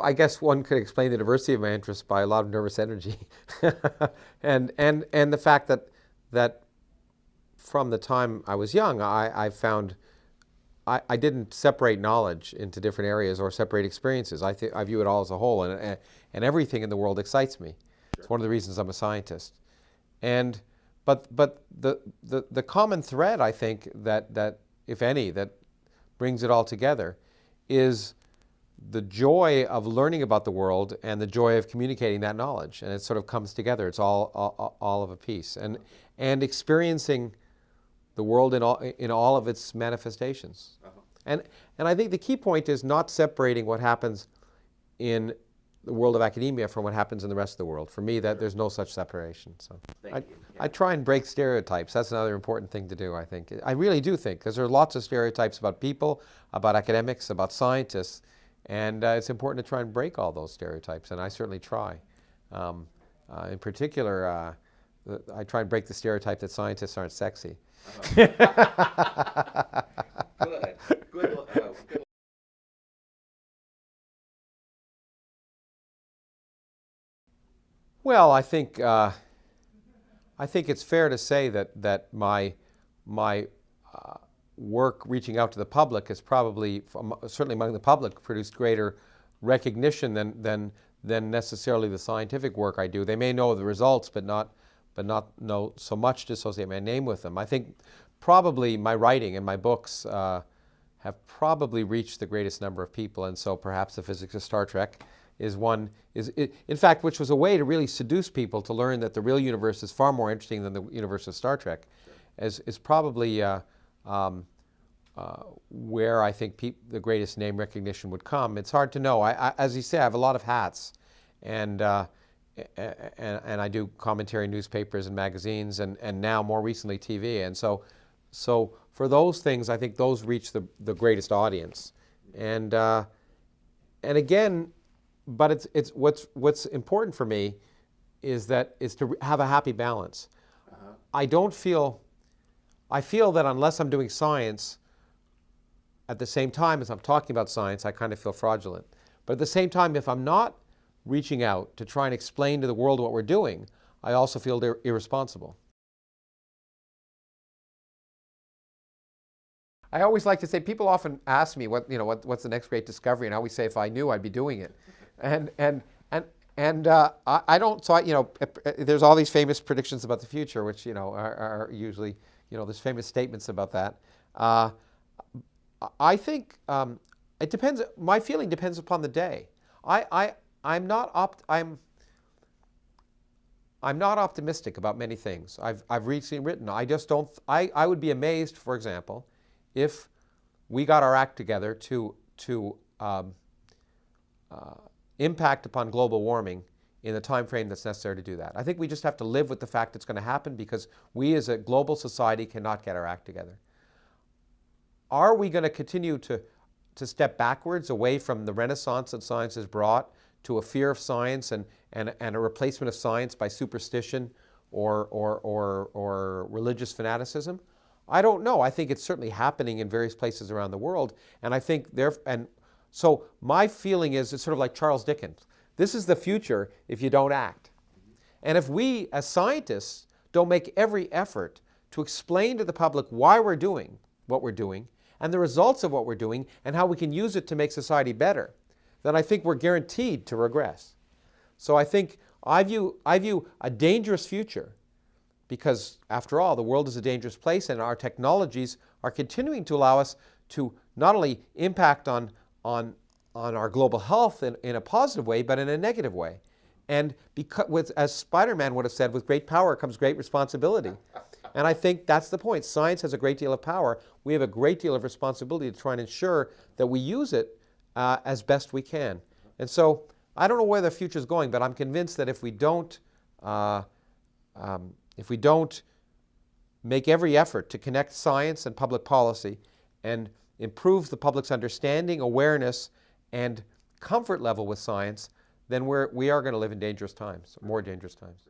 I guess one could explain the diversity of my interests by a lot of nervous energy, and the fact that from the time I was young, I found I didn't separate knowledge into different areas or separate experiences. I view it all as a whole, and everything in the world excites me. It's one of the reasons I'm a scientist. And but the common thread, I think, that if any, that brings it all together is the joy of learning about the world and the joy of communicating that knowledge. And it sort of comes together. It's all of a piece. And experiencing the world in all of its manifestations. And I think the key point is not separating what happens in the world of academia from what happens in the rest of the world. For me, that there's no such separation. So I try and break stereotypes. That's another important thing to do, I think. I really do think, because there are lots of stereotypes about people, about academics, about scientists, and it's important to try and break all those stereotypes, and I certainly try. In particular, I try and break the stereotype that scientists aren't sexy. Good. Good. Well, I think it's fair to say that my work reaching out to the public has probably, certainly among the public, produced greater recognition than necessarily the scientific work I do. They may know the results, but not know so much to associate my name with them. I think probably my writing and my books have probably reached the greatest number of people, and so perhaps the physics of Star Trek is in fact, which was a way to really seduce people to learn that the real universe is far more interesting than the universe of Star Trek, is probably where I think the greatest name recognition would come. It's hard to know. As you say, I have a lot of hats, and I do commentary in newspapers and magazines, and now more recently TV. And so for those things, I think those reach the greatest audience. And again, but it's what's important for me is to have a happy balance. I feel that unless I'm doing science at the same time as I'm talking about science, I kind of feel fraudulent. But at the same time, if I'm not reaching out to try and explain to the world what we're doing, I also feel they're irresponsible. I always like to say, people often ask me what's the next great discovery, and I always say if I knew, I'd be doing it. I don't. So there's all these famous predictions about the future, which are usually there's famous statements about that. I think it depends. My feeling depends upon the day. I'm not optimistic about many things. I've recently written. I just don't. I would be amazed, for example, if we got our act together to impact upon global warming in the time frame that's necessary to do that. I think we just have to live with the fact it's going to happen, because we as a global society cannot get our act together. Are we going to continue to step backwards away from the renaissance that science has brought to a fear of science and a replacement of science by superstition or religious fanaticism? I don't know. I think it's certainly happening in various places around the world, and I think so my feeling is it's sort of like Charles Dickens. This is the future if you don't act. And if we as scientists don't make every effort to explain to the public why we're doing what we're doing and the results of what we're doing and how we can use it to make society better, then I think we're guaranteed to regress. So I think I view a dangerous future, because after all, the world is a dangerous place, and our technologies are continuing to allow us to not only impact on our global health in a positive way, but in a negative way. And as Spider-Man would have said, with great power comes great responsibility. And I think that's the point. Science has a great deal of power. We have a great deal of responsibility to try and ensure that we use it as best we can. And so I don't know where the future is going, but I'm convinced that if we don't make every effort to connect science and public policy and improve the public's understanding, awareness, and comfort level with science, then we are going to live in dangerous times, more dangerous times.